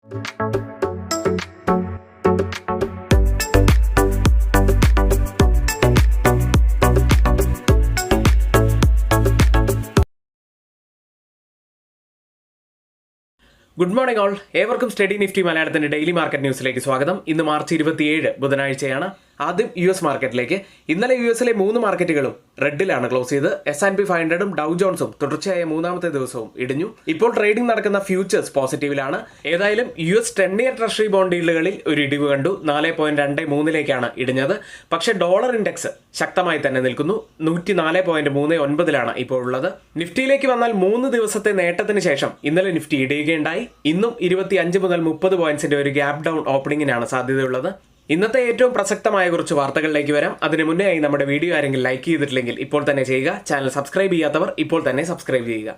Good morning all. ഏവർക്കും study Nifty മലയാളത്തിന്റെ daily market ന്യൂസിലേക്ക് സ്വാഗതം. ഇന്ന് മാർച്ച് 27 ബുധനാഴ്ചയാണ്. ആദ്യം US മാർക്കറ്റിലേക്ക്. ഇന്നലെ US-ലെ 3 മാർക്കറ്റുകളും റെഡിലാണ് ക്ലോസ് ചെയ്ത്. S&P 500-ഉം ഡൗ ജോൺസും തുടർച്ചയായ മൂന്നാമത്തെ ദിവസവും ഇടിഞ്ഞു. ഇപ്പോൾ ട്രേഡിംഗ് നടക്കുന്ന ഫ്യൂച്ചേഴ്സ് പോസിറ്റീവിലാണ്. ഏതായാലും US 10-year ട്രഷറി ബോണ്ട് ഡീലുകളിൽ ഒരു ഇടിവ് കണ്ടു. 4.23-ലേക്കാണ് ഇടിഞ്ഞത്. പക്ഷേ ഡോളർ ഇൻഡെക്സ് ശക്തമായി തന്നെ നിൽക്കുന്നു. 104.39-ലാണ് ഇപ്പോൾ ഉള്ളത്. നിഫ്റ്റിയിലേക്ക് വന്നാൽ 3 ദിവസത്തെ നേട്ടത്തിന് ശേഷം ഇന്നലെ നിഫ്റ്റി ഇടിയുകയുണ്ടായി. ഇന്നും 25 മുതൽ 30 പോയിന്റ്സിന്റെ ഒരു ഗ്യാപ് ഡൗൺ ഓപ്പണിംഗിനാണ് സാധ്യതയുള്ളത്. ഇന്നത്തെ ഏറ്റവും പ്രസക്തമായ കുറച്ച് വാർത്തകളിലേക്ക് വരാം. അതിന് മുന്നേ നമ്മുടെ വീഡിയോ ആരെങ്കിലും ലൈക്ക് ചെയ്തിട്ടില്ലെങ്കിൽ ഇപ്പോൾ തന്നെ ചെയ്യുക. ചാനൽ സബ്സ്ക്രൈബ് ചെയ്യാത്തവർ ഇപ്പോൾ തന്നെ സബ്സ്ക്രൈബ് ചെയ്യുക.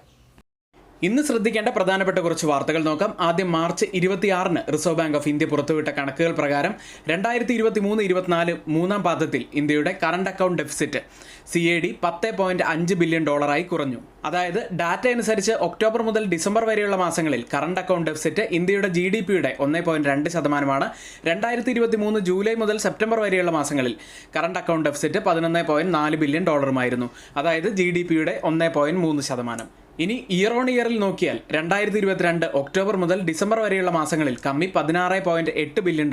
ഇന്ന് ശ്രദ്ധിക്കേണ്ട പ്രധാനപ്പെട്ട കുറച്ച് വാർത്തകൾ നോക്കാം. ആദ്യം മാർച്ച് 26-ന് റിസർവ് ബാങ്ക് ഓഫ് ഇന്ത്യ പുറത്തുവിട്ട കണക്കുകൾ പ്രകാരം 2023-24 മൂന്നാം പാദത്തിൽ ഇന്ത്യയുടെ current account deficit CAD $10.5 billion കുറഞ്ഞു. അതായത് ഡാറ്റ അനുസരിച്ച് ഒക്ടോബർ മുതൽ ഡിസംബർ വരെയുള്ള മാസങ്ങളിൽ കറണ്ട് അക്കൗണ്ട് ഡെഫിസിറ്റ് ഇന്ത്യയുടെ GDP-യുടെ 1.2%. 2023 ജൂലൈ മുതൽ സെപ്റ്റംബർ വരെയുള്ള മാസങ്ങളിൽ കറണ്ട് അക്കൗണ്ട് ഡെഫിസിറ്റ് $11.4 ബില്യൺ അതായത് GDP-യുടെ 1.3%. ഇനി ഇയർ ഓൺ ഇയറിൽ നോക്കിയാൽ 2022 ഒക്ടോബർ മുതൽ ഡിസംബർ വരെയുള്ള മാസങ്ങളിൽ കമ്മി $16.8 ബില്യൺ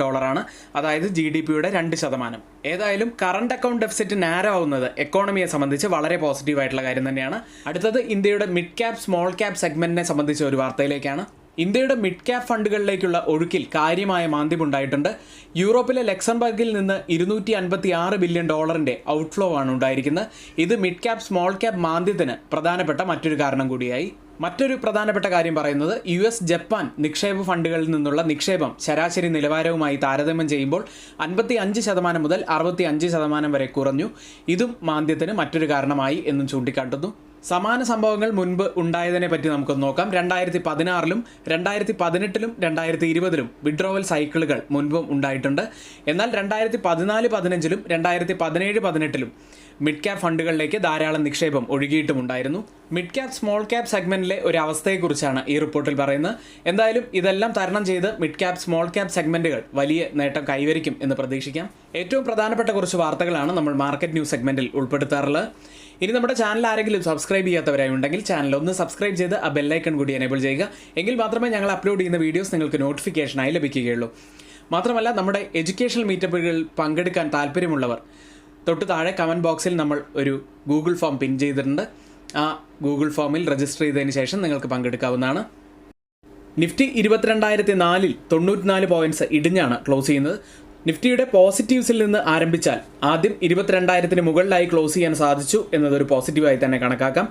അതായത് GDP-യുടെ 2%. ഏതായാലും കറണ്ട് അക്കൗണ്ട് ഡെഫിസിറ്റ് നാരോ ആവുന്നത് എക്കോണമിയെ സംബന്ധിച്ച് വളരെ പോസിറ്റീവായിട്ടുള്ള കാര്യം തന്നെയാണ്. അടുത്തത് ഇന്ത്യയുടെ മിഡ് ക്യാപ് സ്മോൾ ക്യാപ് സെഗ്മെന്റിനെ സംബന്ധിച്ച ഒരു വാർത്തയിലേക്കാണ്. ഇന്ത്യയുടെ മിഡ് ക്യാപ് ഫണ്ടുകളിലേക്കുള്ള ഒഴുക്കിൽ കാര്യമായ മാന്ദ്യമുണ്ടായിട്ടുണ്ട്. യൂറോപ്പിലെ ലക്സംബർഗിൽ നിന്ന് $256 ബില്യൺ ഔട്ട്ഫ്ലോ ആണ് ഉണ്ടായിരിക്കുന്നത്. ഇത് മിഡ് ക്യാപ് സ്മോൾ ക്യാപ് മാന്ദ്യത്തിന് പ്രധാനപ്പെട്ട മറ്റൊരു കാരണം കൂടിയായി. മറ്റൊരു പ്രധാനപ്പെട്ട കാര്യം പറയുന്നത് US ജപ്പാൻ നിക്ഷേപ ഫണ്ടുകളിൽ നിന്നുള്ള നിക്ഷേപം ശരാശരി നിലവാരവുമായി താരതമ്യം ചെയ്യുമ്പോൾ 55% മുതൽ 65% വരെ കുറഞ്ഞു. ഇതും മാന്ദ്യത്തിന് മറ്റൊരു കാരണമായി എന്നും ചൂണ്ടിക്കാട്ടുന്നു. സമാന സംഭവങ്ങൾ മുൻപ് ഉണ്ടായതിനെ പറ്റി നമുക്കൊന്ന് നോക്കാം. 2016-ലും 2018-ലും 2020-ലും വിഡ്രോവൽ സൈക്കിളുകൾ മുൻപും ഉണ്ടായിട്ടുണ്ട്. എന്നാൽ 2014-15-ലും 2017-18-ലും മിഡ് ക്യാപ് ഫണ്ടുകളിലേക്ക് ധാരാളം നിക്ഷേപം ഒഴുകിയിട്ടുമുണ്ടായിരുന്നു. മിഡ് ക്യാപ് സ്മോൾ ക്യാപ് സെഗ്മെന്റിലെ ഒരു അവസ്ഥയെക്കുറിച്ചാണ് ഈ റിപ്പോർട്ടിൽ പറയുന്നത്. എന്തായാലും ഇതെല്ലാം തരണം ചെയ്ത് മിഡ് ക്യാപ് സ്മോൾ ക്യാപ് സെഗ്മെന്റുകൾ വലിയ നേട്ടം കൈവരിക്കും എന്ന് പ്രതീക്ഷിക്കാം. ഏറ്റവും പ്രധാനപ്പെട്ട കുറച്ച് വാർത്തകളാണ് നമ്മൾ മാർക്കറ്റ് ന്യൂസ് സെഗ്മെന്റിൽ ഉൾപ്പെടുത്താറുള്ളത്. ഇനി നമ്മുടെ ചാനൽ ആരെങ്കിലും സബ്സ്ക്രൈബ് ചെയ്യാത്തവരായി ഉണ്ടെങ്കിൽ ചാനൽ ഒന്ന് സബ്സ്ക്രൈബ് ചെയ്ത് ആ ബെല്ലൈക്കൺ കൂടി എനേബിൾ ചെയ്യുക. എങ്കിൽ മാത്രമേ ഞങ്ങൾ അപ്ലോഡ് ചെയ്യുന്ന വീഡിയോസ് നിങ്ങൾക്ക് നോട്ടിഫിക്കേഷനായി ലഭിക്കുകയുള്ളൂ. മാത്രമല്ല നമ്മുടെ എഡ്യൂക്കേഷണൽ മീറ്റപ്പുകളിൽ പങ്കെടുക്കാൻ താല്പര്യമുള്ളവർ തൊട്ട് താഴെ കമൻറ്റ് ബോക്സിൽ നമ്മൾ ഒരു ഗൂഗിൾ ഫോം പിൻ ചെയ്തിട്ടുണ്ട്. ആ ഗൂഗിൾ ഫോമിൽ രജിസ്റ്റർ ചെയ്തതിന് ശേഷം നിങ്ങൾക്ക് പങ്കെടുക്കാവുന്നതാണ്. നിഫ്റ്റി 22,004-ൽ 94 പോയിന്റ്സ് ഇടിഞ്ഞാണ് ക്ലോസ് ചെയ്യുന്നത്. നിഫ്റ്റിയുടെ പോസിറ്റീവ്സിൽ നിന്ന് ആരംഭിച്ചാൽ ആദ്യം 22,000-ന് മുകളിലായി ക്ലോസ് ചെയ്യാൻ സാധിച്ചു എന്നതൊരു പോസിറ്റീവായി തന്നെ കണക്കാക്കാം.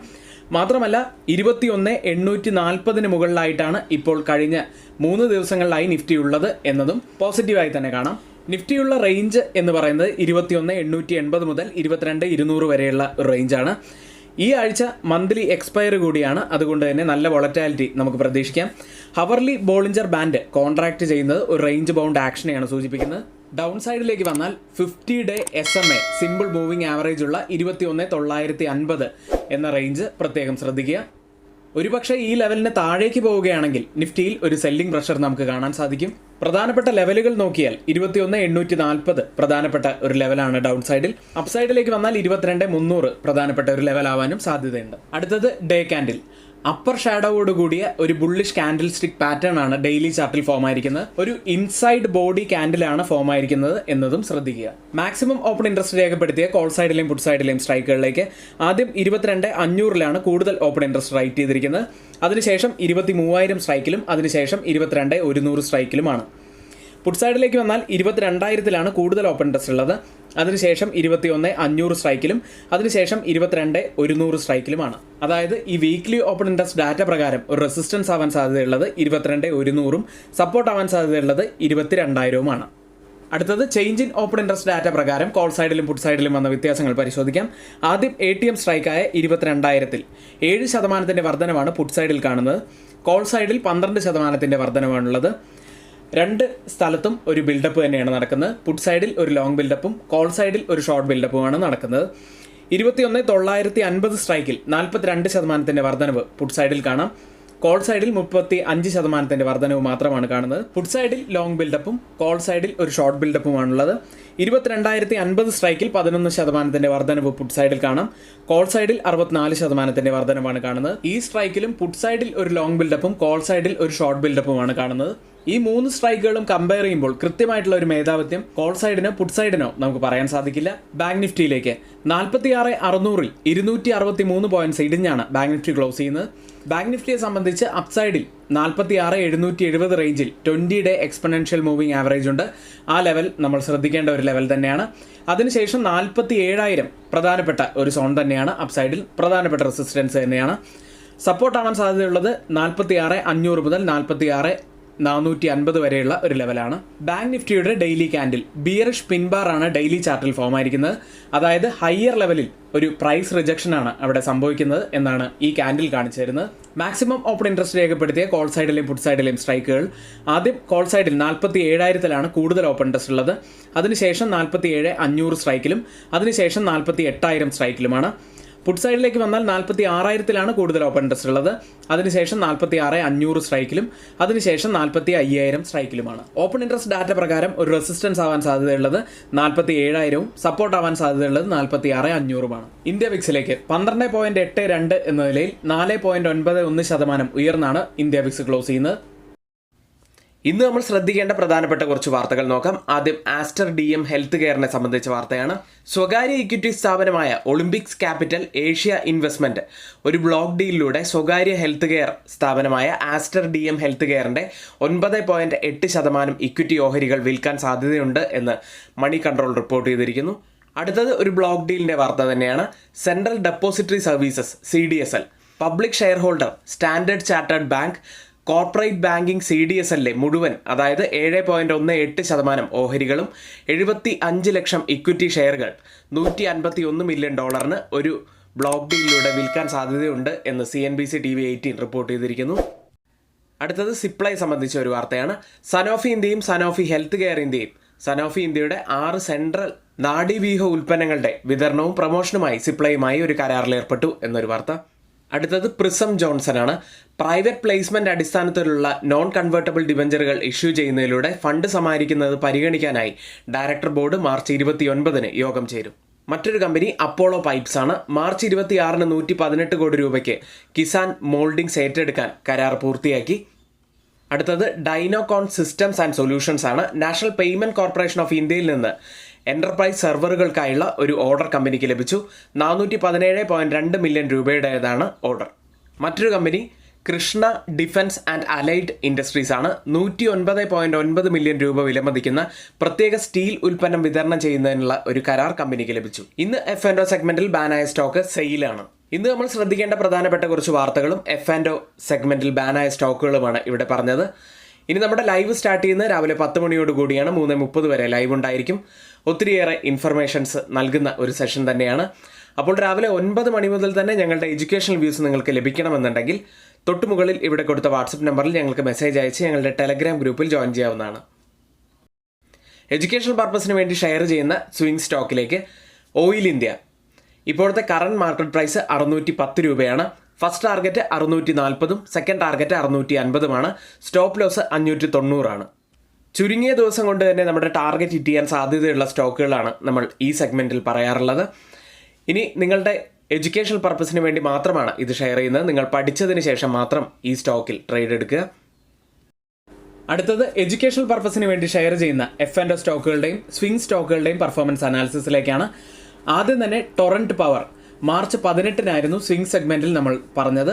മാത്രമല്ല 21,840-ന് മുകളിലായിട്ടാണ് ഇപ്പോൾ കഴിഞ്ഞ 3 ദിവസങ്ങളിലായി നിഫ്റ്റി ഉള്ളത് എന്നതും പോസിറ്റീവായി തന്നെ കാണാം. നിഫ്റ്റിയുള്ള റേഞ്ച് എന്ന് പറയുന്നത് 21,880 മുതൽ 22,200 വരെയുള്ള ഒരു റേഞ്ചാണ്. ഈ ആഴ്ച മന്ത്ലി എക്സ്പയറി കൂടിയാണ്. അതുകൊണ്ട് തന്നെ നല്ല വോളറ്റാലിറ്റി നമുക്ക് പ്രതീക്ഷിക്കാം. ഹവർലി ബോളിഞ്ചർ ബാൻഡ് കോൺട്രാക്ട് ചെയ്യുന്നത് ഒരു റേഞ്ച് ബൗണ്ട് ആക്ഷനെയാണ് സൂചിപ്പിക്കുന്നത്. ഡൗൺ സൈഡിലേക്ക് വന്നാൽ 50-ഡേ SMA സിമ്പിൾ മൂവിംഗ് ആവറേജ് ഉള്ള 21,950 എന്ന റേഞ്ച് പ്രത്യേകം ശ്രദ്ധിക്കുക. ഒരുപക്ഷെ ഈ ലെവലിന് താഴേക്ക് പോവുകയാണെങ്കിൽ നിഫ്റ്റിയിൽ ഒരു സെല്ലിംഗ് പ്രഷർ നമുക്ക് കാണാൻ സാധിക്കും. പ്രധാനപ്പെട്ട ലെവലുകൾ നോക്കിയാൽ 21,840 പ്രധാനപ്പെട്ട ഒരു ലെവലാണ് ഡൗൺ സൈഡിൽ. അപ്സൈഡിലേക്ക് വന്നാൽ 22,300 പ്രധാനപ്പെട്ട ഒരു ലെവൽ ആവാനും സാധ്യതയുണ്ട്. അടുത്തത് ഡേ കാൻഡിൽ. അപ്പർ ഷാഡോയോട് കൂടിയ ഒരു ബുള്ളിഷ് കാൻഡിൽ സ്റ്റിക് പാറ്റേൺ ആണ് ഡെയിലി ചാർട്ടിൽ ഫോം ആയിരിക്കുന്നത്. ഒരു ഇൻസൈഡ് ബോഡി കാൻഡിലാണ് ഫോം ആയിരിക്കുന്നത് എന്നതും ശ്രദ്ധിക്കുക. മാക്സിമം ഓപ്പൺ ഇൻട്രസ്റ്റ് രേഖപ്പെടുത്തിയ കോൾ സൈഡിലെയും പുട്ട് സൈഡിലെയും സ്ട്രൈക്കുകളിലേക്ക് ആദ്യം 22,500-ലാണ് കൂടുതൽ ഓപ്പൺ ഇൻട്രസ്റ്റ് റൈറ്റ് ചെയ്തിരിക്കുന്നത്. അതിനുശേഷം 23,000 സ്ട്രൈക്കിലും അതിനുശേഷം 22,100 സ്ട്രൈക്കിലുമാണ്. പുട്ട് സൈഡിലേക്ക് വന്നാൽ 22,000-ലാണ് കൂടുതൽ ഓപ്പൺ ഇൻട്രസ്റ്റ് ഉള്ളത്. അതിനുശേഷം 21,500 സ്ട്രൈക്കിലും അതിനുശേഷം 22,100 സ്ട്രൈക്കിലുമാണ്. അതായത് ഈ വീക്ക്ലി ഓപ്പൺ ഇൻട്രസ്റ്റ് ഡാറ്റ പ്രകാരം ഒരു റെസിസ്റ്റൻസ് ആവാൻ സാധ്യതയുള്ളത് 22,100-ഉം സപ്പോർട്ട് ആവാൻ സാധ്യതയുള്ളത് 22,000-ഉമാണ്. അടുത്തത് change in open interest data പ്രകാരം കോൾ സൈഡിലും പുട്ട് സൈഡിലും വന്ന വ്യത്യാസങ്ങൾ പരിശോധിക്കാം. ആദ്യം ATM സ്ട്രൈക്കായ 22,000-ൽ 7% വർധനവാണ് പുട്ട് സൈഡിൽ കാണുന്നത്. കോൾ സൈഡിൽ 12% വർധനവാണുള്ളത്. രണ്ട് സ്ഥലത്തും ഒരു ബിൽഡപ്പ് തന്നെയാണ് നടക്കുന്നത്. പുട്ട് സൈഡിൽ ഒരു ലോങ് ബിൽഡപ്പും കോൾ സൈഡിൽ ഒരു ഷോർട്ട് ബിൽഡപ്പുമാണ് നടക്കുന്നത്. 21,950 സ്ട്രൈക്കിൽ 42% വർധനവ് പുട്ട് സൈഡിൽ കാണാം. കോൾ സൈഡിൽ 35% വർധനവ് മാത്രമാണ് കാണുന്നത്. പുട്ട് സൈഡിൽ ലോങ് ബിൽഡപ്പും കോൾ സൈഡിൽ ഒരു ഷോർട്ട് ബിൽഡപ്പുമാണുള്ളത്. 22,050 സ്ട്രൈക്കിൽ 11% വർധനവ് പുട്ട് സൈഡിൽ കാണാം. കോൾ സൈഡിൽ 64% വർധനവാണ് കാണുന്നത്. ഈ സ്ട്രൈക്കിലും പുട്ട് സൈഡിൽ ഒരു ലോങ് ബിൽഡപ്പും കോൾ സൈഡിൽ ഒരു ഷോർട്ട് ബിൽഡപ്പുമാണ് കാണുന്നത്. ഈ 3 സ്ട്രൈക്കുകളും കമ്പയർ ചെയ്യുമ്പോൾ കൃത്യമായിട്ടുള്ള ഒരു മേധാവിത്യം കോൾ സൈഡിനോ പുട്ട് സൈഡിനോ നമുക്ക് പറയാൻ സാധിക്കില്ല. ബാങ്ക് നിഫ്റ്റിയിലേക്ക് 46,600-ൽ 263 പോയിന്റ്സ് ഇടിഞ്ഞാണ് ബാങ്ക് നിഫ്റ്റി ക്ലോസ് ചെയ്യുന്നത്. ബാങ്ക് നിഫ്റ്റിയെ സംബന്ധിച്ച് അപ്സൈഡിൽ 46,770 റേഞ്ചിൽ 20-ഡേ എക്സ്പെണൻഷ്യൽ മൂവിംഗ് ആവറേജ് ഉണ്ട്. ആ ലെവൽ നമ്മൾ ശ്രദ്ധിക്കേണ്ട ഒരു ലെവൽ തന്നെയാണ്. അതിനുശേഷം 47,000 പ്രധാനപ്പെട്ട ഒരു സോൺ തന്നെയാണ്. അപ്സൈഡിൽ പ്രധാനപ്പെട്ട റെസിസ്റ്റൻസ് തന്നെയാണ്. സപ്പോർട്ടാവാൻ സാധ്യതയുള്ളത് 46,500 മുതൽ 46,450 വരെയുള്ള ഒരു ലെവലാണ്. ബാങ്ക് നിഫ്റ്റിയുടെ ഡെയിലി ക്യാൻഡിൽ ബിയറിഷ് പിൻബാർ ആണ് ഡെയിലി ചാർട്ടിൽ ഫോം ആയിരിക്കുന്നത്. അതായത് ഹയർ ലെവലിൽ ഒരു പ്രൈസ് റിജക്ഷൻ ആണ് അവിടെ സംഭവിക്കുന്നത് എന്നാണ് ഈ ക്യാൻഡിൽ കാണിച്ചു തരുന്നത്. മാക്സിമം ഓപ്പൺ ഇൻട്രസ്റ്റ് രേഖപ്പെടുത്തിയ കോൾ സൈഡിലെയും പുട്ട് സൈഡിലെയും സ്ട്രൈക്കുകൾ ആദ്യം കോൾ സൈഡിൽ 47,000-ലാണ് കൂടുതൽ ഓപ്പൺ ഇൻട്രസ്റ്റ് ഉള്ളത്. അതിനുശേഷം 47,500 സ്ട്രൈക്കിലും അതിനുശേഷം 48,000 സ്ട്രൈക്കിലുമാണ്. പുട്ട് സൈഡിലേക്ക് വന്നാൽ 46,000-ലാണ് കൂടുതൽ ഓപ്പൺ ഇൻട്രസ്റ്റ് ഉള്ളത്. അതിനുശേഷം 46,500 സ്ട്രൈക്കിലും അതിനുശേഷം 45,000 സ്ട്രൈക്കിലുമാണ്. ഓപ്പൺ ഇൻട്രസ്റ്റ് ഡാറ്റ പ്രകാരം ഒരു റെസിസ്റ്റൻസ് ആവാൻ സാധ്യതയുള്ളത് 47,000-ഉം സപ്പോർട്ട് ആവാൻ സാധ്യതയുള്ളത് 46,500-ഉമാണ്. ഇന്ത്യ വിക്സിലേക്ക് 12.82 എന്ന നിലയിൽ 4.91% ഉയർന്നാണ് ഇന്ത്യ വിക്സ് ക്ലോസ് ചെയ്യുന്നത്. ഇന്ന് നമ്മൾ ശ്രദ്ധിക്കേണ്ട പ്രധാനപ്പെട്ട കുറച്ച് വാർത്തകൾ നോക്കാം. ആദ്യം ആസ്റ്റർ DM ഹെൽത്ത് കെയറിനെ സംബന്ധിച്ച വാർത്തയാണ്. സ്വകാര്യ ഇക്വിറ്റി സ്ഥാപനമായ ഒളിമ്പിക്സ് ക്യാപിറ്റൽ ഏഷ്യ ഇൻവെസ്റ്റ്മെന്റ് ഒരു ബ്ലോക്ക് ഡീലിലൂടെ സ്വകാര്യ ഹെൽത്ത് കെയർ സ്ഥാപനമായ ആസ്റ്റർ DM ഹെൽത്ത് കെയറിന്റെ 9.8% ഇക്വിറ്റി ഓഹരികൾ വിൽക്കാൻ സാധ്യതയുണ്ട് എന്ന് മണി കൺട്രോൾ റിപ്പോർട്ട് ചെയ്തിരിക്കുന്നു. അടുത്തത് ഒരു ബ്ലോക്ക് ഡീലിന്റെ വാർത്ത തന്നെയാണ്. Central depository services CDSL public share holder standard chartered bank corporate banking CDSL മുഴുവൻ അതായത് 7.18% ഓഹരികളും 75 ലക്ഷം ഇക്വിറ്റി ഷെയറുകൾ $151 മില്യൺ ഒരു ബ്ലോക്ക് ഡീലിലൂടെ വിൽക്കാൻ സാധ്യതയുണ്ട് എന്ന് CNBC TV18 റിപ്പോർട്ട് ചെയ്തിരിക്കുന്നു. അടുത്തത് സിപ്ലൈ സംബന്ധിച്ച ഒരു വാർത്തയാണ്. സനോഫി ഇന്ത്യയും സനോഫി ഹെൽത്ത് കെയർ ഇന്ത്യയും സനോഫി ഇന്ത്യയുടെ 6 സെൻട്രൽ നാഡീവ്യൂഹ ഉൽപ്പന്നങ്ങളുടെ വിതരണവും പ്രൊമോഷനുമായി സിപ്ലൈയുമായി ഒരു കരാറിൽ ഏർപ്പെട്ടു എന്നൊരു വാർത്ത. അടുത്തത് പ്രിസം ജോൺസൺ ആണ്. പ്രൈവറ്റ് പ്ലേസ്മെന്റ് അടിസ്ഥാനത്തിലുള്ള നോൺ കൺവേർട്ടബിൾ ഡിബഞ്ചറുകൾ ഇഷ്യൂ ചെയ്യുന്നതിലൂടെ ഫണ്ട് സമാഹരിക്കുന്നത് പരിഗണിക്കാനായി ഡയറക്ടർ ബോർഡ് മാർച്ച് 29-ന് യോഗം ചേരും. മറ്റൊരു കമ്പനി അപ്പോളോ പൈപ്സ് ആണ്. മാർച്ച് 26-ന് 118 കോടി രൂപയ്ക്ക് കിസാൻ മോൾഡിംഗ്സ് ഏറ്റെടുക്കാൻ കരാർ പൂർത്തിയാക്കി. അടുത്തത് ഡൈനോകോൺ സിസ്റ്റംസ് ആൻഡ് സൊല്യൂഷൻസ് ആണ്. നാഷണൽ പേയ്മെന്റ് കോർപ്പറേഷൻ ഓഫ് ഇന്ത്യയിൽ നിന്ന് എന്റർപ്രൈസ് സെർവറുകൾക്കായുള്ള ഒരു ഓർഡർ കമ്പനിക്ക് ലഭിച്ചു. 417.2 മില്യൺ രൂപയുടേതാണ് ഓർഡർ. മറ്റൊരു company Krishna defence and allied industries ആണ്. 109.9 മില്യൺ രൂപ വിലമതിക്കുന്ന പ്രത്യേക സ്റ്റീൽ ഉൽപ്പന്നം വിതരണം ചെയ്യുന്നതിനുള്ള ഒരു കരാർ കമ്പനിക്ക് ലഭിച്ചു. ഇന്ന് F&O സെഗ്മെന്റിൽ ബാനായ സ്റ്റോക്ക് സെയിലാണ്. ഇന്ന് നമ്മൾ ശ്രദ്ധിക്കേണ്ട പ്രധാനപ്പെട്ട കുറച്ച് വാർത്തകളും F&O സെഗ്മെന്റിൽ ബാനായ സ്റ്റോക്കുകളുമാണ് ഇവിടെ പറഞ്ഞത്. ഇനി നമ്മുടെ ലൈവ് സ്റ്റാർട്ട് ചെയ്യുന്നത് രാവിലെ 10 മണിയോട് കൂടിയാണ്. 3:30 വരെ ലൈവ് ഉണ്ടായിരിക്കും. ഒത്തിരിയേറെ ഇൻഫർമേഷൻസ് നൽകുന്ന ഒരു സെഷൻ തന്നെയാണ്. അപ്പോൾ രാവിലെ 9 മണി മുതൽ തന്നെ ഞങ്ങളുടെ എഡ്യൂക്കേഷണൽ വ്യൂസ് നിങ്ങൾക്ക് ലഭിക്കണമെന്നുണ്ടെങ്കിൽ തൊട്ടുമുകളിൽ ഇവിടെ കൊടുത്ത വാട്സപ്പ് നമ്പറിൽ ഞങ്ങൾക്ക് മെസ്സേജ് അയച്ച് ഞങ്ങളുടെ ടെലഗ്രാം ഗ്രൂപ്പിൽ ജോയിൻ ചെയ്യാവുന്നതാണ്. എഡ്യൂക്കേഷണൽ പർപ്പസിന് വേണ്ടി ഷെയർ ചെയ്യുന്ന സ്വിംഗ് സ്റ്റോക്കിലേക്ക് ഓയിൽ ഇന്ത്യ. ഇപ്പോഴത്തെ കറണ്ട് മാർക്കറ്റ് പ്രൈസ് 610 രൂപയാണ്. ഫസ്റ്റ് ടാർഗറ്റ് 640-ഉം സെക്കൻഡ് ടാർഗറ്റ് 650-ഉമാണ്. സ്റ്റോപ്പ് ലോസ് 590 ചുരുങ്ങിയ ദിവസം കൊണ്ട് തന്നെ നമ്മുടെ ടാർഗറ്റ് ഹിറ്റ് ചെയ്യാൻ സാധ്യതയുള്ള സ്റ്റോക്കുകളാണ് നമ്മൾ ഈ സെഗ്മെന്റിൽ പറയാറുള്ളത്. ഇനി നിങ്ങളുടെ എഡ്യൂക്കേഷണൽ പർപ്പസിന് വേണ്ടി മാത്രമാണ് ഇത് ഷെയർ ചെയ്യുന്നത്. നിങ്ങൾ പഠിച്ചതിന് ശേഷം മാത്രം ഈ സ്റ്റോക്കിൽ ട്രേഡ് എടുക്കുക. അടുത്തത് എഡ്യൂക്കേഷണൽ പർപ്പസിന് വേണ്ടി ഷെയർ ചെയ്യുന്ന F&O സ്റ്റോക്കുകളുടെയും സ്വിംഗ് സ്റ്റോക്കുകളുടെയും പെർഫോമൻസ് അനാലിസിസിലേക്കാണ്. ആദ്യം തന്നെ ടൊറന്റ് പവർ മാർച്ച് 18-നായിരുന്നു സ്വിംഗ് സെഗ്മെന്റിൽ നമ്മൾ പറഞ്ഞത്.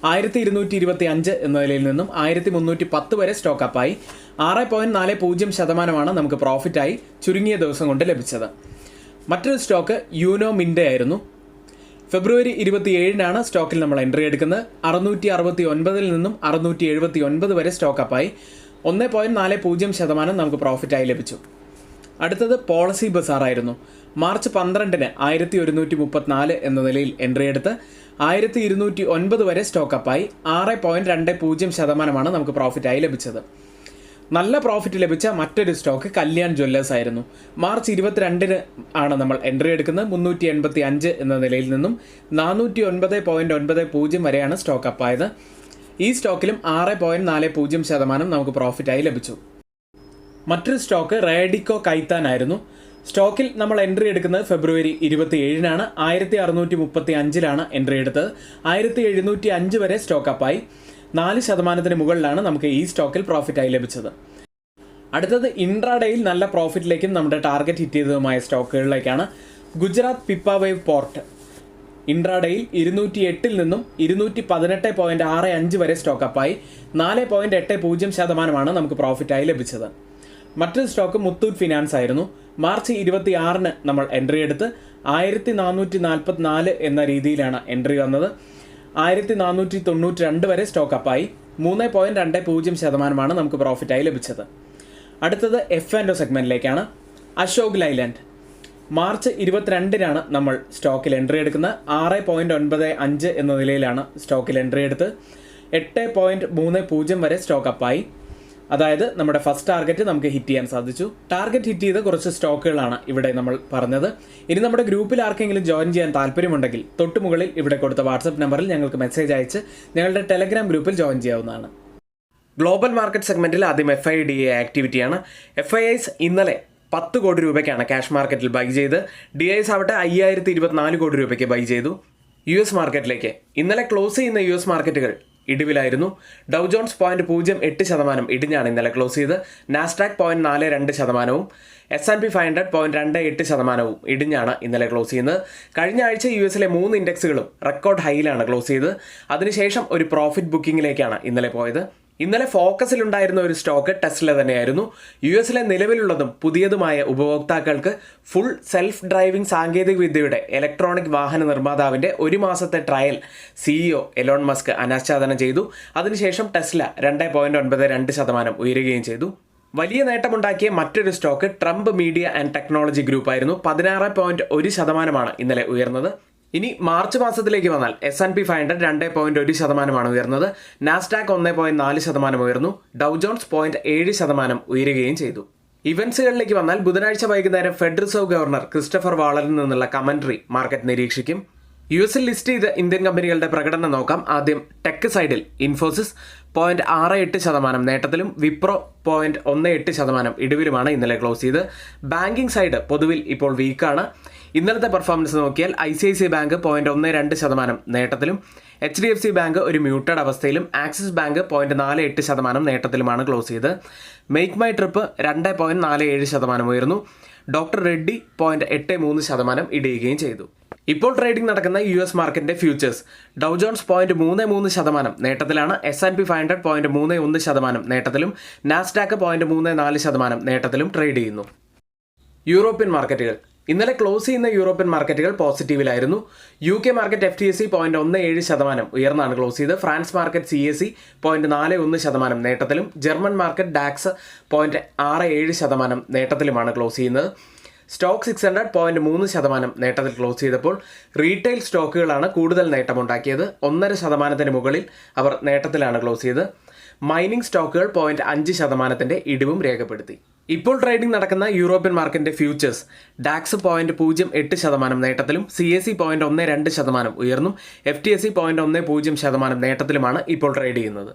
1225 എന്ന നിലയിൽ നിന്നും 1310 വരെ സ്റ്റോക്ക് അപ്പായി. 6.40% നമുക്ക് പ്രോഫിറ്റായി ചുരുങ്ങിയ ദിവസം കൊണ്ട് ലഭിച്ചത്. മറ്റൊരു സ്റ്റോക്ക് യൂനോ മിൻഡ ആയിരുന്നു. ഫെബ്രുവരി 27-നാണ് സ്റ്റോക്കിൽ നമ്മൾ എൻട്രി എടുക്കുന്നത്. 669-ൽ നിന്നും 679 വരെ സ്റ്റോക്ക് അപ്പായി. 1.40% നമുക്ക് പ്രോഫിറ്റായി ലഭിച്ചു. അടുത്തത് പോളിസി ബസാർ ആയിരുന്നു. മാർച്ച് 12-ന് 1134 എന്ന നിലയിൽ എൻട്രി എടുത്ത് 1209 വരെ സ്റ്റോക്ക് അപ്പായി. 6.20% നമുക്ക് പ്രോഫിറ്റായി ലഭിച്ചത്. നല്ല പ്രോഫിറ്റ് ലഭിച്ച മറ്റൊരു സ്റ്റോക്ക് കല്യാൺ ജ്വല്ലേഴ്സ് ആയിരുന്നു. മാർച്ച് 22-ന് ആണ് നമ്മൾ എൻട്രി എടുക്കുന്നത്. 385 എന്ന നിലയിൽ നിന്നും 409.90 വരെയാണ് സ്റ്റോക്ക് അപ്പായത്. ഈ സ്റ്റോക്കിലും 6.40% നമുക്ക് പ്രോഫിറ്റായി ലഭിച്ചു. മറ്റൊരു സ്റ്റോക്ക് റേഡിക്കോ കൈത്താൻ ആയിരുന്നു. സ്റ്റോക്കിൽ നമ്മൾ എൻട്രി എടുക്കുന്നത് ഫെബ്രുവരി 27-നാണ്. 1635 എൻട്രി എടുത്തത്. 1705 വരെ സ്റ്റോക്ക് അപ്പായി. 4% മുകളിലാണ് നമുക്ക് ഈ സ്റ്റോക്കിൽ പ്രോഫിറ്റായി ലഭിച്ചത്. അടുത്തത് ഇൻട്രാഡേയിൽ നല്ല പ്രോഫിറ്റിലേക്കും നമ്മുടെ ടാർഗറ്റ് ഹിറ്റ് ചെയ്തതുമായ സ്റ്റോക്കുകളിലേക്കാണ്. ഗുജറാത്ത് പിപ്പാവേവ് പോർട്ട് ഇൻട്രാഡേയിൽ 208 നിന്നും 218.65 വരെ സ്റ്റോക്ക് അപ്പായി. 4.80% നമുക്ക് പ്രോഫിറ്റായി ലഭിച്ചത്. മറ്റൊരു സ്റ്റോക്ക് മുത്തൂറ്റ് ഫിനാൻസ് ആയിരുന്നു. മാർച്ച് 26-ന് നമ്മൾ എൻട്രി എടുത്ത് 1444 എന്ന രീതിയിലാണ് എൻട്രി വന്നത്. 1492 വരെ സ്റ്റോക്ക് അപ്പായി. 3.20% നമുക്ക് പ്രോഫിറ്റായി ലഭിച്ചത്. അടുത്തത് F&O സെഗ്മെന്റിലേക്കാണ്. അശോക് ലൈലാൻഡ് മാർച്ച് 22-നാണ് നമ്മൾ സ്റ്റോക്കിൽ എൻട്രി എടുക്കുന്നത്. 6.95 എന്ന നിലയിലാണ് സ്റ്റോക്കിൽ എൻട്രി എടുത്ത് 8.30 വരെ സ്റ്റോക്ക് അപ്പായി. അതായത് നമ്മുടെ ഫസ്റ്റ് ടാർഗറ്റ് നമുക്ക് ഹിറ്റ് ചെയ്യാൻ സാധിച്ചു. ടാർഗറ്റ് ഹിറ്റ് ചെയ്ത കുറച്ച് സ്റ്റോക്കുകളാണ് ഇവിടെ നമ്മൾ പറഞ്ഞത്. ഇനി നമ്മുടെ ഗ്രൂപ്പിൽ ആർക്കെങ്കിലും ജോയിൻ ചെയ്യാൻ താല്പര്യമുണ്ടെങ്കിൽ തൊട്ടുമുകളിൽ ഇവിടെ കൊടുത്ത വാട്സപ്പ് നമ്പറിൽ ഞങ്ങൾക്ക് മെസ്സേജ് അയച്ച് ഞങ്ങളുടെ ടെലഗ്രാം ഗ്രൂപ്പിൽ ജോയിൻ ചെയ്യാവുന്നതാണ്. ഗ്ലോബൽ മാർക്കറ്റ് സെഗ്മെന്റിൽ ആദ്യം FIDA ആക്ടിവിറ്റിയാണ്. FIIs ഇന്നലെ 10 കോടി രൂപയ്ക്കാണ് ക്യാഷ് മാർക്കറ്റിൽ ബൈ ചെയ്ത്. DIs ആവട്ടെ 5024 കോടി രൂപയ്ക്ക് ബൈ ചെയ്തു. US മാർക്കറ്റിലേക്ക് ഇന്നലെ ക്ലോസ് ചെയ്യുന്ന US മാർക്കറ്റുകൾ ഇടിവിലായിരുന്നു. ഡൗ ജോൺസ് 0.08% ഇടിഞ്ഞാണ് ഇന്നലെ ക്ലോസ് ചെയ്ത്. നാസ്ഡാക്ക് 0.42%, S&P 500 0.28% ഇടിഞ്ഞാണ് ഇന്നലെ ക്ലോസ് ചെയ്യുന്നത്. കഴിഞ്ഞ ആഴ്ച US-ലെ 3 ഇൻഡെക്സുകളും റെക്കോർഡ് ഹൈയിലാണ് ക്ലോസ് ചെയ്തത്. അതിനുശേഷം ഒരു പ്രോഫിറ്റ് ബുക്കിങ്ങിലേക്കാണ് ഇന്നലെ പോയത്. ഇന്നലെ ഫോക്കസിലുണ്ടായിരുന്ന ഒരു സ്റ്റോക്ക് ടെസ്ല തന്നെയായിരുന്നു. US-ലെ നിലവിലുള്ളതും പുതിയതുമായ ഉപഭോക്താക്കൾക്ക് ഫുൾ സെൽഫ് ഡ്രൈവിംഗ് സാങ്കേതിക വിദ്യയുടെ ഇലക്ട്രോണിക് വാഹന നിർമ്മാതാവിൻ്റെ 1 മാസത്തെ ട്രയൽ CEO എലോൺ മസ്ക് അനാച്ഛാദനം ചെയ്തു. അതിനുശേഷം ടെസ്ല 2.92% ഉയരുകയും ചെയ്തു. വലിയ നേട്ടമുണ്ടാക്കിയ മറ്റൊരു stock Trump media and technology group ആയിരുന്നു. 16.1% ഇന്നലെ ഉയർന്നത്. ഇനി മാർച്ച് മാസത്തിലേക്ക് വന്നാൽ S&P 500 2.1% ഉയർന്നത്. നാസ്ഡാക്ക് 1.4% ഉയർന്നു. ഡൗ ജോൺസ് 0.7% ഉയരുകയും ചെയ്തു. ഇവന്റ്സുകളിലേക്ക് വന്നാൽ ബുധനാഴ്ച വൈകുന്നേരം ഫെഡ് റിസർവ് ഗവർണർ ക്രിസ്റ്റഫർ വാളറിൽ നിന്നുള്ള കമന്ററി മാർക്കറ്റ് നിരീക്ഷിക്കും. US-ൽ ലിസ്റ്റ് ചെയ്ത ഇന്ത്യൻ കമ്പനികളുടെ പ്രകടനം നോക്കാം. ആദ്യം ടെക് സൈഡിൽ ഇൻഫോസിസ് 0.68% നേട്ടത്തിലും വിപ്രോ 0.18% ഇടിവിലുമാണ് ഇന്നലെ ക്ലോസ് ചെയ്ത്. ബാങ്കിങ് സൈഡ് പൊതുവിൽ ഇപ്പോൾ വീക്കാണ്. ഇന്നലത്തെ പെർഫോമൻസ് നോക്കിയാൽ ICICI ബാങ്ക് 0.12% നേട്ടത്തിലും, HDFC ബാങ്ക് ഒരു മ്യൂട്ടഡ് അവസ്ഥയിലും, ആക്സിസ് ബാങ്ക് 0.48% നേട്ടത്തിലുമാണ് ക്ലോസ് ചെയ്ത്. മേക്ക് മൈ ട്രിപ്പ് 2.47% ഉയർന്നു. ഡോക്ടർ റെഡ്ഡി 0.83% ഇടിയുകയും ചെയ്തു. ഇപ്പോൾ ട്രേഡിംഗ് നടക്കുന്ന US മാർക്കറ്റിന്റെ ഫ്യൂച്ചേഴ്സ് ഡൗ ജോൺസ് 0.33% നേട്ടത്തിലാണ്. S&P 500 0.31% നേട്ടത്തിലും, നാസ്ഡാക്ക് 0.34% നേട്ടത്തിലും ട്രേഡ് ചെയ്യുന്നു. യൂറോപ്യൻ മാർക്കറ്റുകൾ ഇന്നലെ ക്ലോസ് ചെയ്യുന്ന യൂറോപ്യൻ മാർക്കറ്റുകൾ പോസിറ്റീവിലായിരുന്നു. UK മാർക്കറ്റ് FTSE 0.17% ഉയർന്നാണ് ക്ലോസ് ചെയ്ത്. ഫ്രാൻസ് മാർക്കറ്റ് CAC 0.41% നേട്ടത്തിലും, ജർമ്മൻ മാർക്കറ്റ് ഡാക്സ് 0.67% നേട്ടത്തിലുമാണ് ക്ലോസ് ചെയ്യുന്നത്. സ്റ്റോക്ക് 600 0.3% നേട്ടത്തിൽ ക്ലോസ് ചെയ്തപ്പോൾ റീറ്റെയിൽ സ്റ്റോക്കുകളാണ് കൂടുതൽ നേട്ടമുണ്ടാക്കിയത്. 1.5% മുകളിൽ അവർ നേട്ടത്തിലാണ് ക്ലോസ് ചെയ്തത്. മൈനിങ് സ്റ്റോക്കുകൾ 0.5% ഇടിവും രേഖപ്പെടുത്തി. ഇപ്പോൾ ട്രേഡിംഗ് നടക്കുന്ന യൂറോപ്യൻ മാർക്കറ്റിന്റെ ഫ്യൂച്ചേഴ്സ് ഡാക്സ് 0.08% നേട്ടത്തിലും, CAC 0.12% ഉയർന്നും, FTSE 0.10% നേട്ടത്തിലുമാണ് ഇപ്പോൾ ട്രേഡ് ചെയ്യുന്നത്.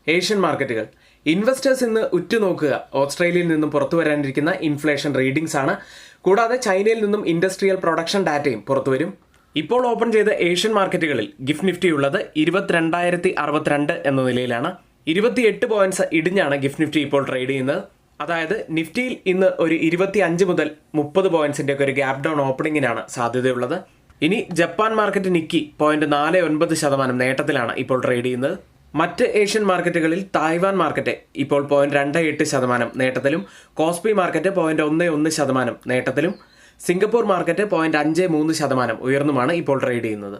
ഏഷ്യൻ മാർക്കറ്റുകൾ ഇൻവെസ്റ്റേഴ്സ് ഇന്ന് ഉറ്റുനോക്കുക ഓസ്ട്രേലിയയിൽ നിന്നും പുറത്തു വരാനിരിക്കുന്ന ഇൻഫ്ലേഷൻ റീഡിംഗ്സ് ആണ്. കൂടാതെ ചൈനയിൽ നിന്നും ഇൻഡസ്ട്രിയൽ പ്രൊഡക്ഷൻ ഡാറ്റയും പുറത്തുവരും. ഇപ്പോൾ ഓപ്പൺ ചെയ്ത ഏഷ്യൻ മാർക്കറ്റുകളിൽ ഗിഫ്റ്റ് നിഫ്റ്റി ഉള്ളത് 22,062 എന്ന നിലയിലാണ്. 28 പോയിന്റ്സ് ഇടിഞ്ഞാണ് ഗിഫ്റ്റ് നിഫ്റ്റി ഇപ്പോൾ ട്രേഡ് ചെയ്യുന്നത്. അതായത് നിഫ്റ്റിയിൽ ഇന്ന് ഒരു 25 മുതൽ 30 പോയിന്റ്സിന്റെ ഒക്കെ ഒരു ഗ്യാപ് ഡൗൺ ഓപ്പണിങ്ങിനാണ് സാധ്യതയുള്ളത്. ഇനി ജപ്പാൻ മാർക്കറ്റ് നിക്കി 0.49% നേട്ടത്തിലാണ് ഇപ്പോൾ ട്രേഡ് ചെയ്യുന്നത്. മറ്റ് ഏഷ്യൻ മാർക്കറ്റുകളിൽ തായ്വാൻ മാർക്കറ്റ് ഇപ്പോൾ 0.28% നേട്ടത്തിലും, കോസ്പി മാർക്കറ്റ് 0.11% നേട്ടത്തിലും, സിംഗപ്പൂർ മാർക്കറ്റ് 0.53% ഉയർന്നുമാണ് ഇപ്പോൾ ട്രേഡ് ചെയ്യുന്നത്.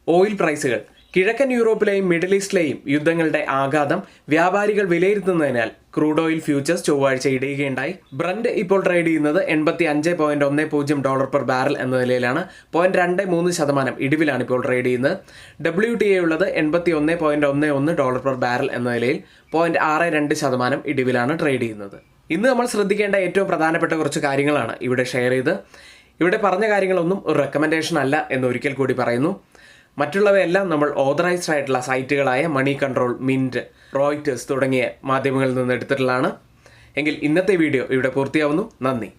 ഓയിൽ പ്രൈസുകൾ കിഴക്കൻ യൂറോപ്പിലെയും മിഡിൽ ഈസ്റ്റിലെയും യുദ്ധങ്ങളുടെ ആഘാതം വ്യാപാരികൾ വിലയിരുത്തുന്നതിനാൽ ക്രൂഡ് ഓയിൽ ഫ്യൂച്ചേഴ്സ് ചൊവ്വാഴ്ച ഇടിയുകയുണ്ടായി. ബ്രന്റ് ഇപ്പോൾ ട്രേഡ് ചെയ്യുന്നത് $85.10 പെർ ബാരൽ എന്ന നിലയിലാണ്. 0.23% ഇടിവിലാണ് ഇപ്പോൾ ട്രേഡ് ചെയ്യുന്നത്. WTI ഉള്ളത് $81.11 പെർ ബാരൽ എന്ന നിലയിൽ 0.62% ഇടിവിലാണ് ട്രേഡ് ചെയ്യുന്നത്. ഇന്ന് നമ്മൾ ശ്രദ്ധിക്കേണ്ട ഏറ്റവും പ്രധാനപ്പെട്ട കുറച്ച് കാര്യങ്ങളാണ് ഇവിടെ ഷെയർ ചെയ്ത്. ഇവിടെ പറഞ്ഞ കാര്യങ്ങളൊന്നും ഒരു റെക്കമെൻഡേഷൻ അല്ല എന്നൊരിക്കൽ കൂടി പറയുന്നു. മറ്റുള്ളവയെല്ലാം നമ്മൾ ഓതറൈസ്ഡ് ആയിട്ടുള്ള സൈറ്റുകളായ മണി കൺട്രോൾ, മിൻറ്റ്, റോയിറ്റേഴ്സ് തുടങ്ങിയ മാധ്യമങ്ങളിൽ നിന്ന് എടുത്തിട്ടുള്ളതാണ്. എങ്കിൽ ഇന്നത്തെ വീഡിയോ ഇവിടെ പൂർത്തിയാവുന്നു. നന്ദി.